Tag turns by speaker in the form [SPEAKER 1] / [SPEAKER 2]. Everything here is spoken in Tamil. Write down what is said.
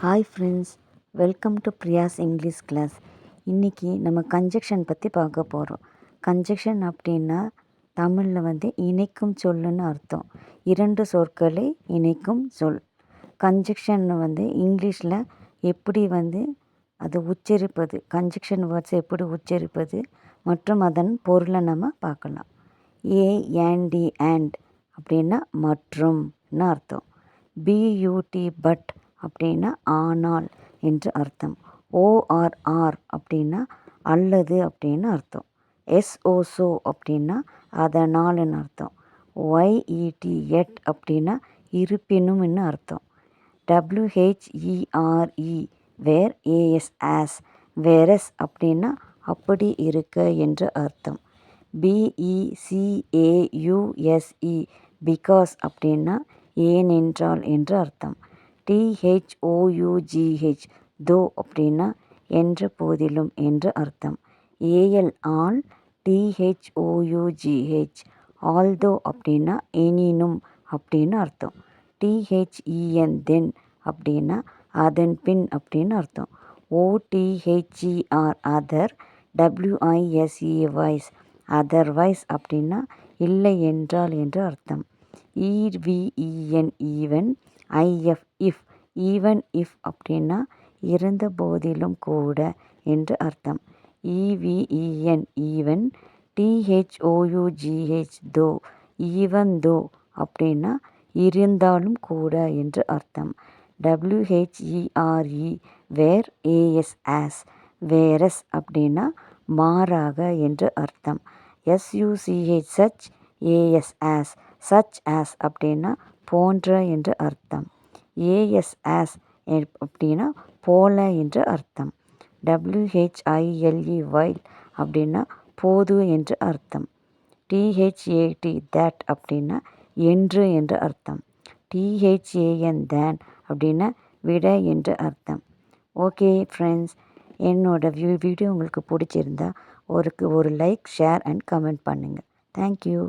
[SPEAKER 1] Hi friends, welcome to Priya's English class. இன்றைக்கி நம்ம கன்ஜெக்ஷன் பற்றி பார்க்க போகிறோம். கன்ஜெக்ஷன் அப்படின்னா தமிழில் இணைக்கும் சொல்லுன்னு அர்த்தம். இரண்டு சொற்களை இணைக்கும் சொல். கன்ஜெக்ஷன் இங்கிலீஷில் எப்படி அதை உச்சரிப்பது, கன்ஜெக்ஷன் வேர்ட்ஸை எப்படி உச்சரிப்பது மற்றும் அதன் பொருளை நம்ம பார்க்கலாம். ஏஎன்டி அண்ட் அப்படின்னா மற்றும்னு அர்த்தம். பியூடி பட் அப்படின்னா ஆனால் என்று அர்த்தம். ஓஆர்ஆர் அப்படின்னா அல்லது அப்படின்னு அர்த்தம். எஸ்ஓசோ அப்படின்னா அதனால்னு அர்த்தம். ஒய்இடி எட் அப்படின்னா இருப்பினும்னு அர்த்தம். W H E R E where A S as whereas அப்படின்னா அப்படி இருக்க என்று அர்த்தம். பிஇசிஏயுஎஸ்இ பிகாஸ் அப்படின்னா ஏனென்றால் என்று அர்த்தம். THOUGH தோ அப்படின்னா என்ற போதிலும் என்று அர்த்தம். ஏஎல் ஆல் THOUGH ஆல்தோ அப்படின்னா எனினும் அப்படின்னு அர்த்தம். THEN தென் அப்படின்னா அதன் பின் அப்படின்னு அர்த்தம். OTHER other, WISE wise otherwise அப்படின்னா இல்லை என்றால் என்று அர்த்தம். EVEN even, IF if even if அப்படின்னா இருந்த போதிலும் கூட என்று அர்த்தம். EVEN even, THOUGH though even though அப்படின்னா இருந்தாலும் கூட என்று அர்த்தம். WHERE where A S as whereas அப்படின்னா மாறாக என்று அர்த்தம். SUCH such A S as such as அப்படின்னா போன்ற என்று அர்த்தம். ஏஎஸ் ஆஸ் அப்படின்னா போல என்று அர்த்தம். WHILE வைல் அப்படின்னா போது என்று அர்த்தம். THAT தட் அப்படின்னா என்று அர்த்தம். THAN தேன் அப்படின்னா விட என்று அர்த்தம். ஓகே ஃப்ரெண்ட்ஸ், என்னோட வீடியோ உங்களுக்கு பிடிச்சிருந்தா ஒரு லைக், ஷேர் அண்ட் கமெண்ட் பண்ணுங்கள். தேங்க்யூ.